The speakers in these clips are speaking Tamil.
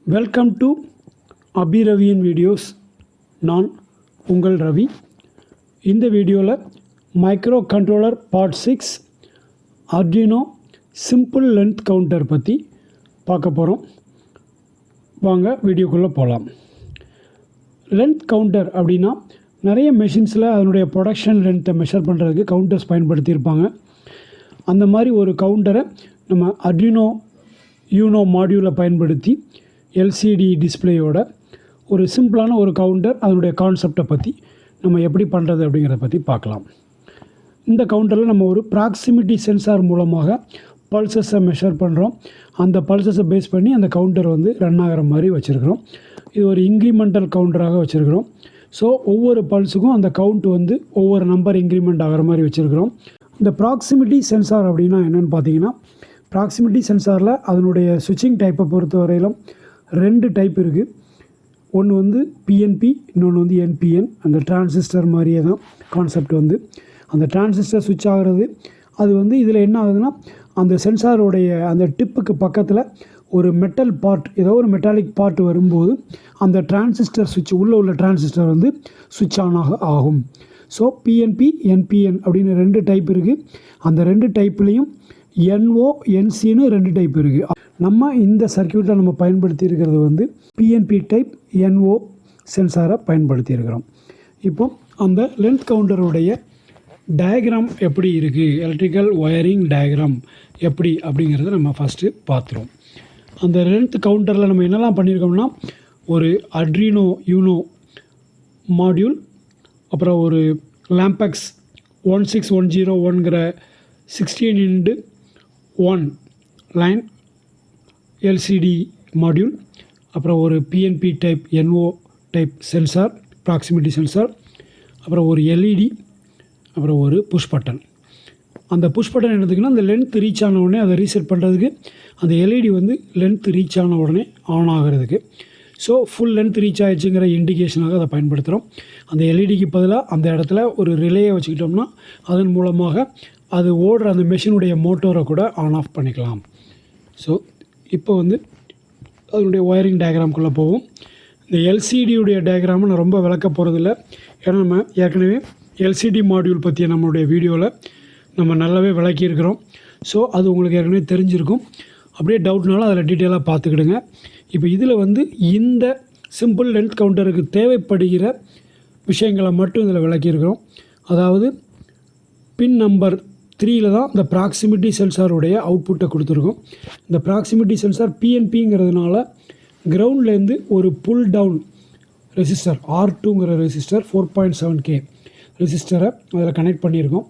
வெல்கம் டு அபி ரவியின் வீடியோஸ். நான் உங்கள் ரவி. இந்த வீடியோவில் micro controller part 6 Arduino simple length counter பற்றி பார்க்க போகிறோம். வாங்க வீடியோக்குள்ளே போகலாம். லென்த் கவுண்டர் அப்படின்னா நிறைய மெஷின்ஸில் அதனுடைய ப்ரொடக்ஷன் லென்த்தை மெஷர் பண்ணுறதுக்கு கவுண்டர்ஸ் பயன்படுத்தியிருப்பாங்க. அந்த மாதிரி ஒரு கவுண்டரை நம்ம ஆர்டினோ யூனோ மாடியூலை பயன்படுத்தி எல்சிடி டிஸ்பிளேயோட ஒரு சிம்பிளான ஒரு கவுண்டர் அதனுடைய கான்செப்டை பற்றி நம்ம எப்படி பண்ணுறது அப்படிங்கிறத பற்றி பார்க்கலாம். இந்த கவுண்டரில் நம்ம ஒரு ப்ராக்சிமிட்டி சென்சார் மூலமாக பல்சஸை மெஷர் பண்ணுறோம். அந்த பல்சஸை பேஸ் பண்ணி அந்த கவுண்டர் ரன் ஆகிற மாதிரி வச்சுருக்கிறோம். இது ஒரு இன்க்ரிமெண்டல் கவுண்டராக வச்சுருக்கிறோம். ஸோ ஒவ்வொரு பல்ஸுக்கும் அந்த கவுண்ட் ஒவ்வொரு நம்பர் இன்க்ரிமெண்ட் ஆகிற மாதிரி வச்சுருக்கிறோம். இந்த ப்ராக்சிமிட்டி சென்சார் அப்படின்னா என்னென்னு பார்த்தீங்கன்னா, ப்ராக்சிமிட்டி சென்சாரில் அதனுடைய சுவிட்சிங் டைப்பை பொறுத்த வரையிலும் 2 டைப் இருக்குது. ஒன்று பிஎன்பி, இன்னொன்று என்பிஎன். அந்த டிரான்சிஸ்டர் மாதிரியே தான் கான்செப்ட். அந்த டிரான்சிஸ்டர் சுவிட்ச் ஆகிறது அது இதில் என்ன ஆகுதுன்னா, அந்த சென்சாரோடைய அந்த டிப்புக்கு பக்கத்தில் ஒரு மெட்டல் பார்ட், ஏதோ ஒரு மெட்டாலிக் பார்ட் வரும்போது அந்த டிரான்சிஸ்டர் சுவிட்ச் உள்ள டிரான்சிஸ்டர் சுவிட்ச் ஆன் ஆகும். ஸோ பிஎன்பி, என்பிஎன் அப்படின்னு 2 டைப் இருக்குது. அந்த 2 டைப்லேயும் என்ஓ, என்சின்னு 2 டைப் இருக்குது. நம்ம இந்த சர்க்யூட்டில் நம்ம பயன்படுத்தி இருக்கிறது பிஎன்பி டைப் என்ஓ சென்சாரை பயன்படுத்தி இருக்கிறோம். இப்போ அந்த லென்த் கவுண்டருடைய டயக்ராம் எப்படி இருக்குது, எலக்ட்ரிக்கல் ஒயரிங் டயக்ராம் எப்படி அப்படிங்கிறத நம்ம ஃபஸ்ட்டு பார்த்துருவோம். அந்த லென்த் கவுண்டரில் நம்ம என்னெல்லாம் பண்ணியிருக்கோம்னா, ஒரு ஆர்டினோ யூனோ மாடியூல், அப்புறம் ஒரு லாம்பெக்ஸ் 16101ங்கிற 16x1 லைன் எல்சிடி மாடியூல், அப்புறம் ஒரு PNP type NO type sensor, proximity sensor, அப்புறம் ஒரு எல்இடி, அப்புறம் ஒரு புஷ் பட்டன். அந்த புஷ் பட்டன் என்னதுக்குன்னா, அந்த லென்த் ரீச் ஆன உடனே அதை ரீசெட் பண்ணுறதுக்கு, அந்த எல்இடி லென்த் ரீச் ஆன உடனே ஆன் ஆகிறதுக்கு. ஸோ ஃபுல் லென்த் ரீச் ஆகிடுச்சுங்கிற இண்டிகேஷனாக அதை பயன்படுத்துகிறோம். அந்த எல்இடிக்கு பதிலாக அந்த இடத்துல ஒரு ரிலேயை வச்சுக்கிட்டோம்னா அதன் மூலமாக அது ஓடுற அந்த மெஷினுடைய மோட்டோரை கூட ஆன் ஆஃப் பண்ணிக்கலாம். ஸோ இப்போ அதனுடைய ஒயரிங் டயக்ராம்குள்ளே போவோம். இந்த எல்சிடியுடைய டயக்ராமை நான் ரொம்ப விளக்க போகிறதில்ல. ஏன்னா நம்ம ஏற்கனவே எல்சிடி மாடியூல் பற்றிய நம்மளுடைய வீடியோவில் நம்ம நல்லாவே விளக்கியிருக்கிறோம். ஸோ அது உங்களுக்கு ஏற்கனவே தெரிஞ்சிருக்கும். அப்படியே டவுட்னாலும் அதில் டீட்டெயிலாக பார்த்துக்கிடுங்க. இப்போ இதில் இந்த சிம்பிள் லென்த் கவுண்டருக்கு தேவைப்படுகிற விஷயங்களை மட்டும் இதில் விளக்கியிருக்கிறோம். அதாவது பின் நம்பர் 3ல் தான் இந்த ப்ராக்சிமிட்டி சென்சாருடைய அவுட்புட்டை கொடுத்துருக்கோம். இந்த ப்ராக்சிமிட்டி சென்சார் பிஎன்பிங்கிறதுனால கிரவுண்ட்லேருந்து ஒரு புல் டவுன் ரெசிஸ்டர் R2ங்கிற ரெசிஸ்டர் 4.7K ரெசிஸ்டரை அதில் கனெக்ட் பண்ணியிருக்கோம்.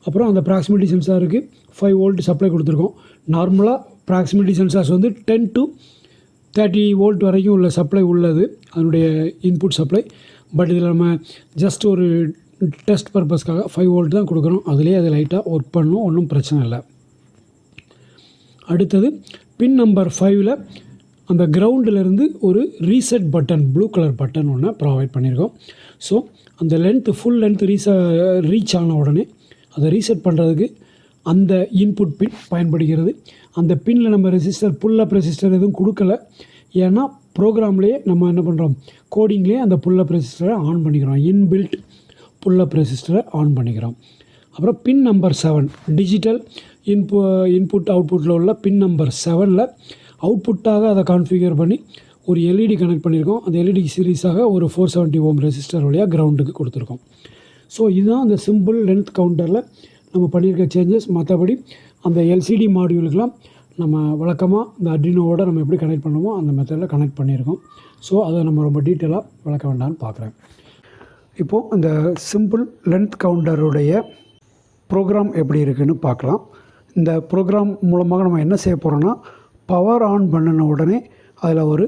அப்புறம் அந்த ப்ராக்சிமிட்டி சென்சாருக்கு 5 வோல்ட் சப்ளை கொடுத்துருக்கோம். நார்மலாக ப்ராக்சிமிட்டி சென்சார்ஸ் 10 to 30 வோல்ட் வரைக்கும் உள்ள சப்ளை உள்ளது, அதனுடைய இன்புட் சப்ளை. பட் இதில் நம்ம ஜஸ்ட் ஒரு டெஸ்ட் பர்பஸ்க்காக 5 வோல்ட் தான் கொடுக்குறோம். அதுலேயே அது லைட்டாக ஒர்க் பண்ணும், ஒன்றும் பிரச்சனை இல்லை. அடுத்தது பின் நம்பர் 5ல் அந்த கிரவுண்டிலேருந்து ஒரு reset button, blue colour button ஒன்று ப்ரொவைட் பண்ணியிருக்கோம். ஸோ அந்த ஃபுல் லென்த் ரீச் ஆன உடனே அதை ரீசெட் பண்ணுறதுக்கு அந்த இன்புட் பின் பயன்படுகிறது. அந்த பின்னில் நம்ம ரெசிஸ்டர், புல்லப் ரெசிஸ்டர் எதுவும் கொடுக்கல. ஏன்னா ப்ரோக்ராம்லேயே நம்ம என்ன பண்ணுறோம், கோடிங்லேயே அந்த புல்லப் ரெசிஸ்டரை ஆன் பண்ணிக்கிறோம். இன்பில்ட் புல்லப் ரெசிஸ்டரை ஆன் பண்ணிக்கிறோம். அப்புறம் பின் நம்பர் 7 டிஜிட்டல் இன்புட் அவுட்புட்டில் உள்ள பின் நம்பர் 7ல் அவுட்புட்டாக அதை கான்ஃபிகர் பண்ணி ஒரு எல்இடி கனெக்ட் பண்ணியிருக்கோம். அந்த எல்இடி சீரீஸாக ஒரு 470 ஓம் ரெசிஸ்டர் வழியாக கிரவுண்டுக்கு கொடுத்துருக்கோம். ஸோ இதுதான் அந்த சிம்பிள் லென்த் கவுண்டரில் நம்ம பண்ணியிருக்க சேஞ்சஸ். மற்றபடி அந்த எல்சிடி மாடியூலுக்கெலாம் நம்ம வழக்கமாக இந்த ஆர்டினோவோட நம்ம எப்படி கனெக்ட் பண்ணுவோமோ அந்த மெத்தடில் கனெக்ட் பண்ணியிருக்கோம். ஸோ அதை நம்ம ரொம்ப டீட்டெயிலாக விளக்க வேண்டாம்னு பார்க்குறேன். இப்போது இந்த சிம்பிள் லென்த் கவுண்டருடைய ப்ரோக்ராம் எப்படி இருக்குதுன்னு பார்க்கலாம். இந்த ப்ரோக்ராம் மூலமாக நம்ம என்ன செய்ய போகிறோன்னா, பவர் ஆன் பண்ணின உடனே அதில் ஒரு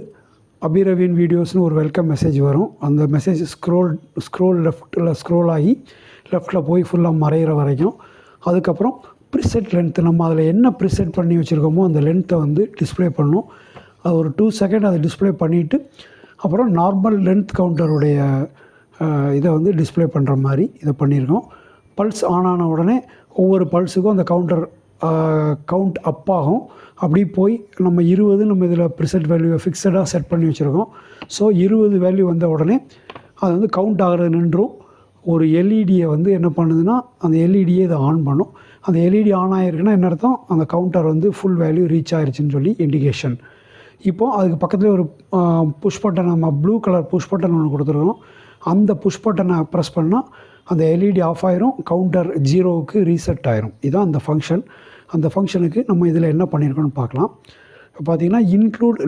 அபிரவின் வீடியோஸ்னு ஒரு வெல்கம் மெசேஜ் வரும். அந்த மெசேஜ் ஸ்க்ரோல் லெஃப்ட்டில் ஸ்க்ரோல் ஆகி லெஃப்ட்டில் போய் ஃபுல்லாக மறைகிற வரைக்கும். அதுக்கப்புறம் ப்ரிசெட் லென்த்து, நம்ம அதில் என்ன ப்ரிசெட் பண்ணி வச்சுருக்கோமோ அந்த லென்த்தை டிஸ்பிளே பண்ணணும். அது ஒரு 2 செகண்ட் அதை டிஸ்பிளே பண்ணிவிட்டு அப்புறம் நார்மல் லென்த் கவுண்டருடைய இதை டிஸ்பிளே பண்ணுற மாதிரி இதை பண்ணியிருக்கோம். பல்ஸ் ஆன் ஆன உடனே ஒவ்வொரு பல்ஸுக்கும் அந்த கவுண்டர் கவுண்ட் அப் ஆகும். அப்படி போய் நம்ம 20 நம்ம இதில் ப்ரிசெட் வேல்யூவை ஃபிக்ஸடாக செட் பண்ணி வச்சுருக்கோம். ஸோ 20 வேல்யூ வந்த உடனே அது வந்து கவுண்ட் ஆகிறது நின்றும். ஒரு எல்இடியை வந்து என்ன பண்ணுதுன்னா அந்த எல்இடியை இதை ஆன் பண்ணும். அந்த எல்இடி ஆன் ஆகிருக்குன்னா என்ன அர்த்தம், அந்த கவுண்டர் வந்து ஃபுல் வேல்யூ ரீச் ஆகிருச்சுன்னு சொல்லி இண்டிகேஷன். இப்போது அதுக்கு பக்கத்தில் ஒரு புஷ் பட்டன், நம்ம ப்ளூ கலர் புஷ் பட்டன் ஒன்று கொடுத்துருக்கோம். அந்த புஷ் பட்டனை ப்ரெஸ் பண்ணால் அந்த எல்இடி ஆஃப் ஆயிரும், கவுண்டர் 0க்கு ரீசெட் ஆயிரும். இதுதான் அந்த ஃபங்க்ஷன். அந்த ஃபங்க்ஷனுக்கு நம்ம இதில் என்ன பண்ணியிருக்கோன்னு பார்க்கலாம். இப்போ பார்த்திங்கன்னா இன்க்ளூட்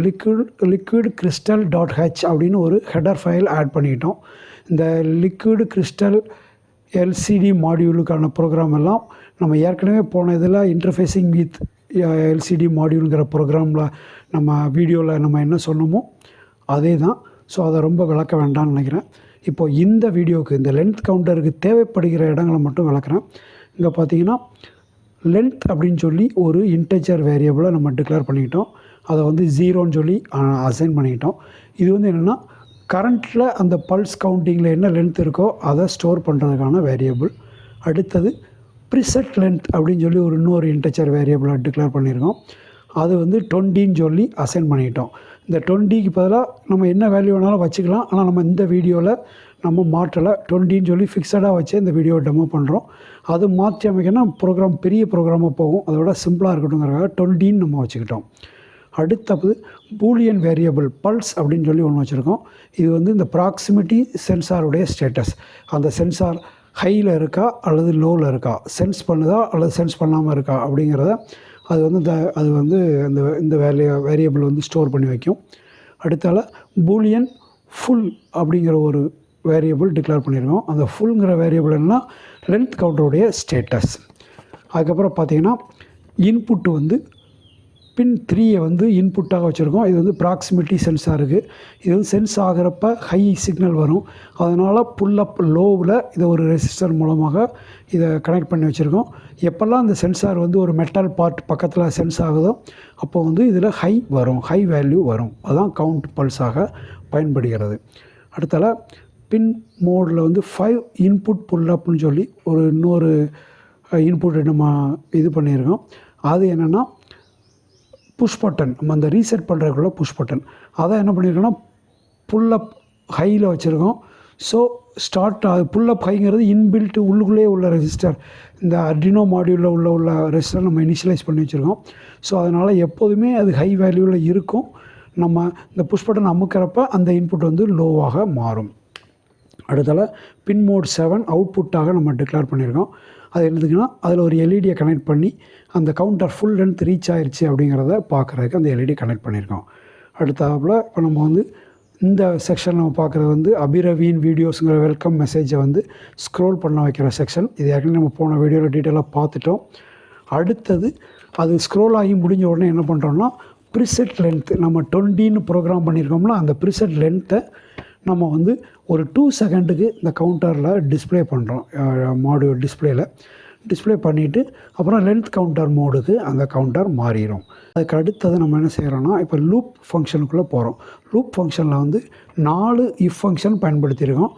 லிக்விட் கிறிஸ்டல் .h அப்படின்னு ஒரு ஹெடர் ஃபைல் ஆட் பண்ணிக்கிட்டோம். இந்த லிக்விட் கிறிஸ்டல் எல்சிடி மாடியூலுக்கான ப்ரோக்ராம் எல்லாம் நம்ம ஏற்கனவே போன இதில் இன்டர்ஃபேஸிங் வித் எல்சிடி மாடியூலுங்கிற ப்ரோக்ராமில் நம்ம வீடியோவில் நம்ம என்ன சொன்னோமோ அதே தான். ஸோ அதை ரொம்ப விளக்க வேண்டாம்னு நினைக்கிறேன். இப்போது இந்த வீடியோவுக்கு இந்த லென்த் கவுண்டருக்கு தேவைப்படுகிற இடங்களை மட்டும் விளக்குறேன். இங்கே பார்த்தீங்கன்னா லென்த் அப்படின்னு சொல்லி ஒரு இன்டெஜர் வேரியபிளை நம்ம டிக்ளேர் பண்ணிக்கிட்டோம். அதை வந்து 0ன்னு சொல்லி அசைன் பண்ணிக்கிட்டோம். இது வந்து என்னென்னா கரண்ட்டில் அந்த பல்ஸ் கவுண்டிங்கில் என்ன லென்த் இருக்கோ அதை ஸ்டோர் பண்ணுறதுக்கான வேரியபிள். அடுத்தது ப்ரிசெட் லென்த் அப்படின்னு சொல்லி ஒரு இன்னொரு இன்டெஜர் வேரியபிளை டிக்ளேர் பண்ணியிருக்கோம். அது வந்து 20ன்னு சொல்லி அசைன் பண்ணிக்கிட்டோம். இந்த 20க்கு பதிலாக நம்ம என்ன வேல்யூ வேணாலும் வச்சுக்கலாம். ஆனால் நம்ம இந்த வீடியோவில் நம்ம மாற்றலை, 20ன்னு சொல்லி ஃபிக்ஸடாக வச்சு இந்த வீடியோவை டெமோ பண்ணுறோம். அது மாற்றி அமைக்கணும் ப்ரோக்ராம் பெரிய ப்ரோக்ராமாக போகும். அதோட சிம்பிளாக இருக்கட்டும்ங்கிறதுக்காக 20ன்னு நம்ம வச்சுக்கிட்டோம். அடுத்தது பூலியன் வேரியபிள் பல்ஸ் அப்படின்னு சொல்லி ஒன்று வச்சுருக்கோம். இது வந்து இந்த ப்ராக்சிமிட்டி சென்சாருடைய ஸ்டேட்டஸ். அந்த சென்சார் ஹையில் இருக்கா அல்லது லோவில் இருக்கா, சென்ஸ் பண்ணுதா அல்லது சென்ஸ் பண்ணாமல் இருக்கா அப்படிங்கிறத அது வந்து இந்த வேரியபிள் வந்து ஸ்டோர் பண்ணி வைக்கும். அடுத்தால பூலியன் ஃபுல் அப்படிங்கிற ஒரு வேரியபிள் டிக்ளேர் பண்ணியிருக்கோம். அந்த ஃபுல்ங்கிற வேரியபிள் என்ன, லென்த் கவுண்டருடைய ஸ்டேட்டஸ். அதுக்கப்புறம் பார்த்திங்கன்னா இன்புட்டு வந்து பின் 3 வந்து இன்புட்டாக வச்சுருக்கோம். இது வந்து ப்ராக்சிமிட்டி சென்சாருக்கு. இது வந்து சென்ஸ் ஆகிறப்ப ஹை சிக்னல் வரும். அதனால் புல் அப் லோவில் இதை ஒரு ரெசிஸ்டர் மூலமாக இதை கனெக்ட் பண்ணி வச்சுருக்கோம். எப்போல்லாம் இந்த சென்சார் வந்து ஒரு மெட்டல் பார்ட் பக்கத்தில் சென்ஸ் ஆகுதோ அப்போ வந்து இதில் ஹை வரும், ஹை வேல்யூ வரும். அதுதான் கவுண்ட் பல்ஸாக பயன்படுகிறது. அடுத்தால பின் மோடில் வந்து 5 இன்புட் புல் அப்னு சொல்லி ஒரு இன்னொரு இன்புட் நம்ம இது பண்ணியிருக்கோம். அது என்னென்னா புஷ் பட்டன், நம்ம அந்த ரீசெட் பண்ணுறதுக்குள்ள புஷ் பட்டன். அதான் என்ன பண்ணியிருக்கோன்னா புல் அப் ஹையில் வச்சுருக்கோம். ஸோ ஸ்டார்ட் புல் அப் ஹைங்கிறது இன்பில்ட்டு உள்ளுக்குள்ளே உள்ள ரெஜிஸ்டர். இந்த அர்டினோ மாடியூலில் உள்ள ரெஜிஸ்டர் நம்ம இனிஷியலைஸ் பண்ணி வச்சுருக்கோம். ஸோ அதனால் எப்போதுமே அது ஹை வேல்யூவில் இருக்கும். நம்ம இந்த புஷ் பட்டன் அமுக்கிறப்ப அந்த இன்புட் வந்து லோவாக மாறும். அடுத்தால பின் மோட் 7 அவுட்புட்டாக நம்ம டிக்ளேர் பண்ணியிருக்கோம். அது என்னதுக்குன்னா அதில் ஒரு எல்இடியை கனெக்ட் பண்ணி அந்த கவுண்டர் ஃபுல் லென்த் ரீச் ஆயிடுச்சு அப்படிங்கிறத பார்க்குறதுக்கு அந்த எல்இடி கனெக்ட் பண்ணியிருக்கோம். அடுத்தாப்புல இப்போ நம்ம வந்து இந்த செக்ஷன் நம்ம பார்க்குறது வந்து அபிரவியின் வீடியோஸுங்கிற வெல்கம் மெசேஜை வந்து ஸ்க்ரோல் பண்ண வைக்கிற செக்ஷன். இது ஏற்கனவே நம்ம போன வீடியோவில் டீட்டெயிலாக பார்த்துட்டோம். அடுத்தது அது ஸ்க்ரோல் ஆகி முடிஞ்ச உடனே என்ன பண்ணுறோம்னா ப்ரிசெட் லென்த், நம்ம 20ன்னு ப்ரோக்ராம் பண்ணியிருக்கோம்னா அந்த ப்ரிசெட் லென்த்தை நம்ம வந்து ஒரு 2 செகண்டுக்கு இந்த கவுண்டரில் டிஸ்பிளே பண்ணுறோம். மாடியூல் டிஸ்பிளே பண்ணிவிட்டு அப்புறம் லென்த் கவுண்டர் மோடுக்கு அந்த கவுண்டர் மாறிடும். அதுக்கு அடுத்தது நம்ம என்ன செய்கிறோன்னா இப்போ லூப் ஃபங்க்ஷனுக்குள்ளே போகிறோம். லூப் ஃபங்க்ஷனில் வந்து 4 இஃப் ஃபங்க்ஷன் பயன்படுத்தியிருக்கோம்.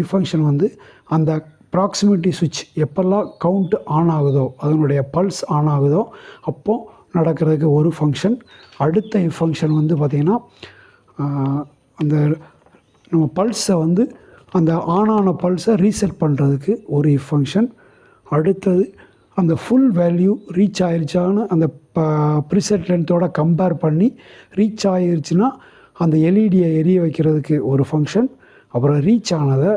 இஃப் ஃபங்க்ஷன் வந்து அந்த ப்ராக்சிமிட்டி சுவிட்ச் எப்போல்லாம் கவுண்ட் ஆன் ஆகுதோ, அதனுடைய பல்ஸ் ஆன் ஆகுதோ அப்போது நடக்கிறதுக்கு ஒரு ஃபங்க்ஷன். அடுத்த இஃப் ஃபங்க்ஷன் வந்து பார்த்திங்கன்னா அந்த நம்ம பல்ஸை வந்து அந்த ஆனான பல்ஸை ரீசெட் பண்ணுறதுக்கு ஒரு இஃப் ஃபங்க்ஷன். அடுத்தது அந்த ஃபுல் வேல்யூ ரீச் ஆயிருச்சான்னு அந்த ப்ரிசெட் லென்த்தோட கம்பேர் பண்ணி ரீச் ஆயிருச்சுன்னா அந்த எல்இடியை எரிய வைக்கிறதுக்கு ஒரு ஃபங்க்ஷன். அப்புறம் ரீச் ஆனதை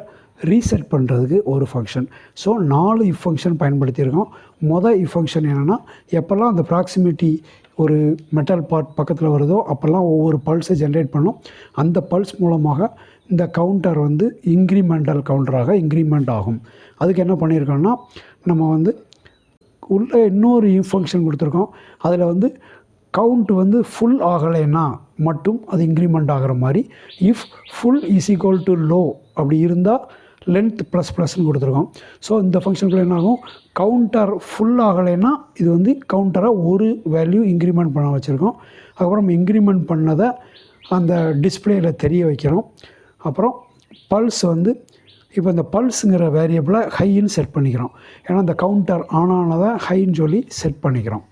ரீசெட் பண்ணுறதுக்கு ஒரு ஃபங்க்ஷன். ஸோ 4 இஃப் ஃபங்க்ஷன் பயன்படுத்தியிருக்கோம். இஃப் ஃபங்க்ஷன் என்னென்னா எப்போல்லாம் அந்த ப்ராக்சிமிட்டி ஒரு மெட்டல் பார்ட் பக்கத்தில் வருதோ அப்போல்லாம் ஒவ்வொரு பல்ஸை ஜென்ரேட் பண்ணும். அந்த பல்ஸ் மூலமாக இந்த கவுண்டர் வந்து இன்க்ரிமெண்டல் கவுண்டராக இன்க்ரிமெண்ட் ஆகும். அதுக்கு என்ன பண்ணியிருக்கோம்னா நம்ம வந்து உள்ள இன்னொரு இஃப் ஃபங்க்ஷன் கொடுத்துருக்கோம். அதில் வந்து கவுண்ட் வந்து ஃபுல் ஆகலைன்னா மட்டும் அது இன்க்ரிமெண்ட் ஆகிற மாதிரி if full is equal to low அப்படி இருந்தால் லென்த் ++ன்னு கொடுத்துருக்கோம். ஸோ இந்த ஃபங்க்ஷனுக்குள்ள என்ன ஆகும், கவுண்டர் ஃபுல் ஆகலைன்னா இது வந்து கவுண்டரை ஒரு வேல்யூ இன்க்ரிமெண்ட் பண்ண வச்சுருக்கோம். அதுக்கப்புறம் இன்க்ரிமெண்ட் பண்ணதை அந்த டிஸ்பிளேயில் தெரிய வைக்கிறோம். அப்புறம் பல்ஸ் வந்து இப்போ இந்த பல்ஸுங்கிற வேரியபிளை ஹைன்னு செட் பண்ணிக்கிறோம். ஏன்னா அந்த கவுண்டர் ஆனானதை ஹைன்னு சொல்லி செட் பண்ணிக்கிறோம்.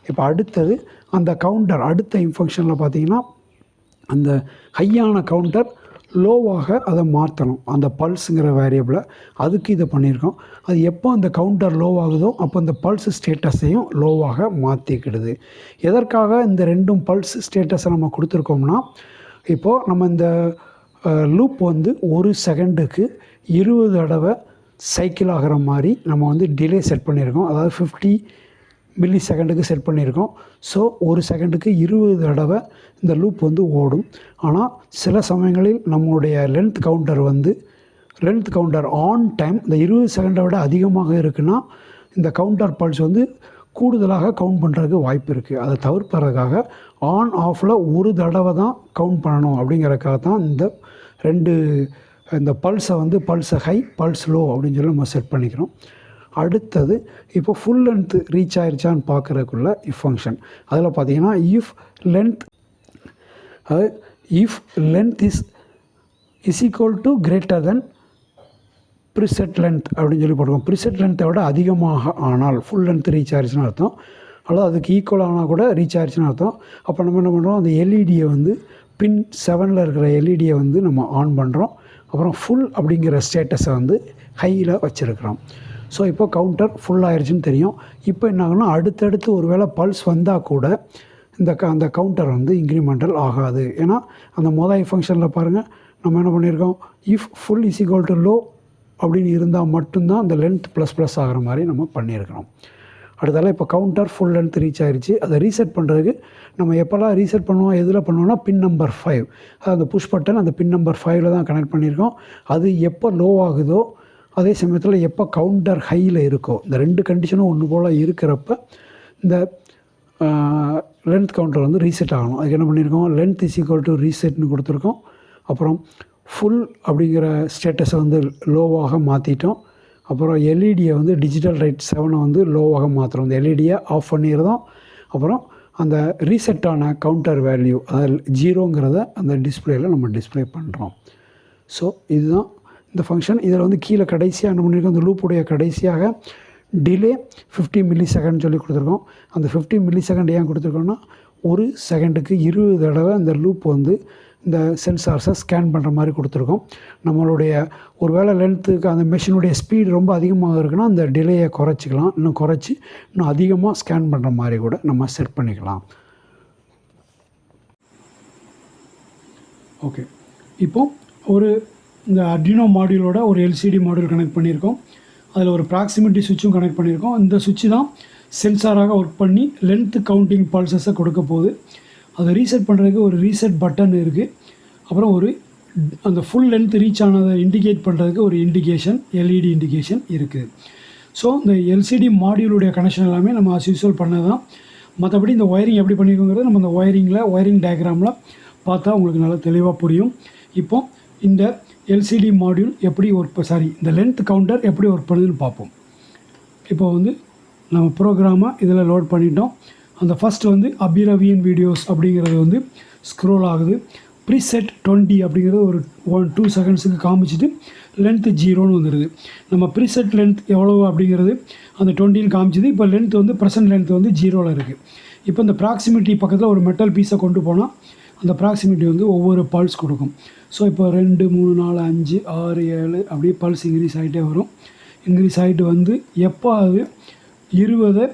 இப்போ அடுத்தது அந்த கவுண்டர் அடுத்த ஃபங்க்ஷனில் பார்த்தீங்கன்னா அந்த ஹையான கவுண்டர் லோவாக அதை மாற்றணும். அந்த பல்ஸுங்கிற வேரியபிளை அதுக்கு இதை பண்ணியிருக்கோம். அது எப்போ அந்த கவுண்டர் லோவாகுதோ அப்போ அந்த பல்ஸ் ஸ்டேட்டஸையும் லோவாக மாற்றிக்கிடுது. எதற்காக இந்த ரெண்டும் பல்ஸ் ஸ்டேட்டஸை நம்ம கொடுத்துருக்கோம்னா, இப்போது நம்ம இந்த லூப் வந்து ஒரு செகண்டுக்கு 20 தடவை சைக்கிள் ஆகிற மாதிரி நம்ம வந்து டிலே செட் பண்ணியிருக்கோம். அதாவது 50 மில்லி செகண்டுக்கு செட் பண்ணியிருக்கோம். ஸோ ஒரு செகண்டுக்கு 20 தடவை இந்த லூப் வந்து ஓடும். ஆனால் சில சமயங்களில் நம்மளுடைய லென்த் கவுண்டர் ஆன் டைம் இந்த 20 செகண்டை விட அதிகமாக இருக்குன்னா இந்த கவுண்டர் பல்ஸ் வந்து கூடுதலாக கவுண்ட் பண்ணுறதுக்கு வாய்ப்பு இருக்குது. அதை தவிர்ப்பதற்காக ஆன் ஆஃபில் ஒரு தடவை தான் கவுண்ட் பண்ணணும். அப்படிங்கிறதுக்காக தான் இந்த பல்ஸை வந்து பல்ஸை ஹை பல்ஸ் லோ அப்படின்னு சொல்லி நம்ம செட் பண்ணிக்கிறோம். அடுத்தது இப்போ ஃபுல் லென்த் ரீச் ஆகிருச்சான்னு பார்க்குறதுக்குள்ள இஃப் ஃபங்க்ஷன். அதில் பார்த்தீங்கன்னா if length is equal to greater than preset length அப்படின்னு சொல்லி போட்டுருக்கோம். ப்ரிசெட் லென்த்தை விட அதிகமாக ஆனால் ஃபுல் லென்த் ரீச் ஆகிருச்சுன்னு அர்த்தம். அல்லது அதுக்கு ஈக்குவல் ஆனால் கூட ரீச் ஆகிருச்சுன்னு அர்த்தம். அப்போ நம்ம என்ன பண்ணுறோம், அந்த எல்இடியை வந்து பின் 7ல் இருக்கிற எல்இடியை வந்து நம்ம ஆன் பண்ணுறோம். அப்புறம் ஃபுல் அப்படிங்கிற ஸ்டேட்டஸை வந்து ஹையில் வச்சுருக்கிறோம். ஸோ இப்போ கவுண்டர் ஃபுல் ஆயிடுச்சுன்னு தெரியும். இப்போ என்ன ஆகுனா அடுத்தடுத்து ஒரு வேளை பல்ஸ் வந்தால் கூட அந்த கவுண்டர் வந்து இன்க்ரிமெண்டல் ஆகாது. ஏன்னா அந்த மொதல் ஃபங்க்ஷனில் பாருங்கள் நம்ம என்ன பண்ணியிருக்கோம், if full is equal to low அப்படின்னு இருந்தால் மட்டும்தான் அந்த லென்த் ப்ளஸ் ஆகிற மாதிரி நம்ம பண்ணியிருக்கிறோம். அடுத்தால இப்போ கவுண்டர் ஃபுல் லென்த் ரீச் ஆகிடுச்சு. அதை ரீசெட் பண்ணுறதுக்கு நம்ம எப்போல்லாம் ரீசெட் பண்ணுவோம், எதில் பண்ணுவோம்னா பின் நம்பர் 5, அது அந்த புஷ் பட்டன் அந்த பின் நம்பர் 5ல் தான் கனெக்ட் பண்ணியிருக்கோம். அது எப்போ லோ ஆகுதோ அதே சமயத்தில் எப்போ கவுண்டர் ஹையில் இருக்கோ, இந்த 2 கண்டிஷனும் ஒன்று போல் இருக்கிறப்ப இந்த லென்த் கவுண்டர் வந்து ரீசெட் ஆகணும். அதுக்கு என்ன பண்ணியிருக்கோம், லென்த் இஸ் ஈக்குவல் டு ரீசெட்னு கொடுத்துருக்கோம். அப்புறம் ஃபுல் அப்படிங்கிற ஸ்டேட்டஸை வந்து லோவாக மாற்றிட்டோம். அப்புறம் எல்இடியை வந்து டிஜிட்டல் ரைட் 7 வந்து லோவாக மாற்றுறோம். இந்த எல்இடியை ஆஃப் பண்ணிடுறோம். அப்புறம் அந்த ரீசெட்டான கவுண்டர் வேல்யூ அதாவது 0ங்கிறத அந்த டிஸ்பிளேயில் நம்ம டிஸ்பிளே பண்ணுறோம். ஸோ இதுதான் இந்த ஃபங்க்ஷன். இதில் வந்து கீழே கடைசியாக என்ன பண்ணியிருக்கோம், அந்த லூப்புடைய கடைசியாக டிலே 50 மில்லி செகண்ட் சொல்லி கொடுத்துருக்கோம். அந்த 50 மில்லி செகண்ட் ஏன் கொடுத்துருக்கோன்னா, ஒரு செகண்டுக்கு 20 தடவை அந்த லூப் வந்து இந்த சென்சார்ஸை ஸ்கேன் பண்ணுற மாதிரி கொடுத்துருக்கோம். நம்மளுடைய ஒரு வேளை லென்த்துக்கு அந்த மெஷினுடைய ஸ்பீடு ரொம்ப அதிகமாக இருக்குன்னா அந்த டிலேயை குறைச்சிக்கலாம். இன்னும் அதிகமாக ஸ்கேன் பண்ணுற மாதிரி கூட நம்ம செட் பண்ணிக்கலாம். ஓகே, இப்போது இந்த அர்டினோ மாடியூலோட ஒரு எல்சிடி மாடியூல் கனெக்ட் பண்ணியிருக்கோம். அதில் ஒரு ப்ராக்சிமிட்டி சுவிட்சும் கனெக்ட் பண்ணியிருக்கோம். இந்த சுவிட்சு தான் சென்சாராக ஒர்க் பண்ணி லென்த் கவுண்டிங் பல்சஸை கொடுக்க போகுது. அதை ரீசெட் பண்ணுறதுக்கு ஒரு ரீசெட் பட்டன் இருக்குது. அப்புறம் அந்த ஃபுல் லென்த் ரீச் ஆனதை இண்டிகேட் பண்ணுறதுக்கு ஒரு எல்இடி இண்டிகேஷன் இருக்குது. ஸோ இந்த எல்சிடி மாடியூலுடைய கனெக்ஷன் எல்லாமே நம்ம அஸ் யூஸ்வல் பண்ணது தான். மற்றபடி இந்த ஒயரிங் எப்படி பண்ணியிருக்கோங்கிறது நம்ம இந்த ஒயரிங் டயக்ராமில் பார்த்தா உங்களுக்கு நல்லா தெளிவாக புரியும். இப்போது இந்த எல்சிடி மாடியூல் எப்படி இந்த லென்த் கவுண்டர் எப்படி ஒர்க் பண்ணுதுன்னு பார்ப்போம். இப்போ வந்து நம்ம ப்ரோக்ராமை இதில் லோட் பண்ணிட்டோம். அந்த ஃபஸ்ட்டு வந்து அபிரவியன் வீடியோஸ் அப்படிங்கிறது வந்து ஸ்க்ரோல் ஆகுது. ப்ரீசெட் 20 அப்படிங்கிறது ஒரு 2 செகண்ட்ஸுக்கு காமிச்சிட்டு லென்த்து 0ன்னு வந்துடுது. நம்ம ப்ரீசெட் லென்த் எவ்வளவு அப்படிங்கிறது அந்த 20ன்னு காமிச்சிது. இப்போ லென்த் வந்து ப்ரெசன்ட் லென்த் வந்து 0ல் இருக்குது. இப்போ இந்த ப்ராக்சிமிட்டி பக்கத்தில் ஒரு மெட்டல் பீஸை கொண்டு போனால் அந்த ப்ராக்சிமிட்டி வந்து ஒவ்வொரு பல்ஸ் கொடுக்கும். ஸோ இப்போ 2, 3, 4, 5, 6, 7 அப்படியே பல்ஸ் இன்க்ரீஸ் ஆகிட்டே வரும். இன்க்ரீஸ் ஆகிட்டு வந்து எப்போ அது 20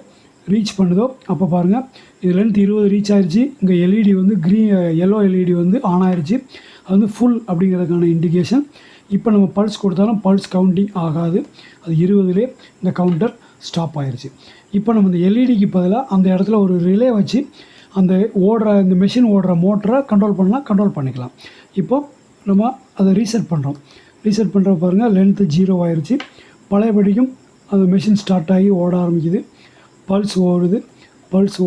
ரீச் பண்ணுதோ அப்போ பாருங்கள் இது லென்த் 20 ரீச் ஆகிடுச்சு. இங்கே எல்இடி வந்து எல்லோ எல்இடி வந்து ஆன் ஆகிடுச்சு. அது வந்து ஃபுல் அப்படிங்கிறதுக்கான இண்டிகேஷன். இப்போ நம்ம பல்ஸ் கொடுத்தாலும் பல்ஸ் கவுண்டிங் ஆகாது. அது 20லே இந்த கவுண்டர் ஸ்டாப் ஆகிடுச்சு. இப்போ நம்ம இந்த எல்இடிக்கு பதிலாக அந்த இடத்துல ஒரு ரிலே வச்சு இந்த மெஷின் ஓடுற மோட்டரை கண்ட்ரோல் பண்ணிக்கலாம். இப்போ நம்ம அதை ரீசெட் பண்ணுறோம் பாருங்கள் லென்த்து 0 ஆயிடுச்சு. பழையபடிக்கும் அந்த மெஷின் ஸ்டார்ட் ஆகி ஓட ஆரம்பிக்குது. பல்ஸ்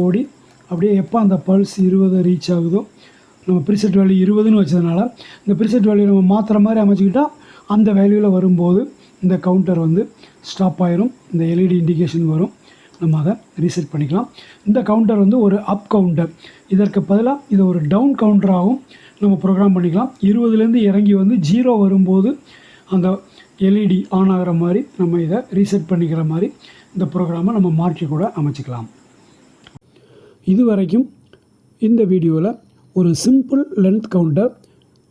ஓடி அப்படியே எப்போ அந்த பல்ஸ் 20 ரீச் ஆகுதோ, நம்ம ப்ரீசெட் வேல்யூ 20ன்னு வச்சதுனால இந்த ப்ரீசெட் வேல்யூ நம்ம மாற்றுற மாதிரி அமைச்சிக்கிட்டால் அந்த வேல்யூவில் வரும்போது இந்த கவுண்டர் வந்து ஸ்டாப் ஆயிரும். இந்த எல்இடி இண்டிகேஷன் வரும். நம்ம அதை ரீசெட் பண்ணிக்கலாம். இந்த கவுண்டர் வந்து ஒரு அப் கவுண்டர். இதற்கு பதிலாக இதை ஒரு டவுன் கவுண்டராகவும் நம்ம ப்ரோக்ராம் பண்ணிக்கலாம். 20லேருந்து இறங்கி வந்து 0 வரும்போது அந்த எல்இடி ஆன் ஆகிற மாதிரி நம்ம இதை ரீசெட் பண்ணிக்கிற மாதிரி இந்த ப்ரோக்ராமை நம்ம மாற்றி கூட அமைச்சிக்கலாம். இது வரைக்கும் இந்த வீடியோவில் ஒரு சிம்பிள் லென்த் கவுண்டர்,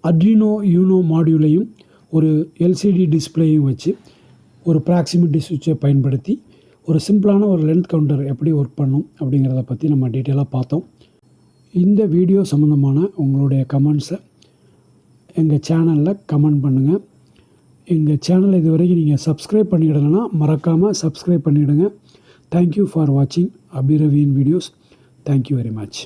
அட்ரினோ யூனோ மாடியூலையும் ஒரு எல்சிடி டிஸ்பிளேயும் வச்சு ஒரு ப்ராக்சிமிட்டி சுவிட்சை பயன்படுத்தி ஒரு சிம்பிளான ஒரு லென்த் கவுண்டர் எப்படி ஒர்க் பண்ணும் அப்படிங்கிறத பற்றி நம்ம டீட்டெயிலாக பார்த்தோம். இந்த வீடியோ சம்மந்தமான உங்களுடைய கமெண்ட்ஸை எங்கள் சேனலில் கமெண்ட் பண்ணுங்கள். எங்கள் சேனலை இது வரைக்கும் நீங்கள் சப்ஸ்கிரைப் பண்ணிவிடலைன்னா மறக்காமல் சப்ஸ்கிரைப் பண்ணிவிடுங்க. தேங்க்யூ ஃபார் வாட்சிங் அபிரவியின் வீடியோஸ். Thank you very much.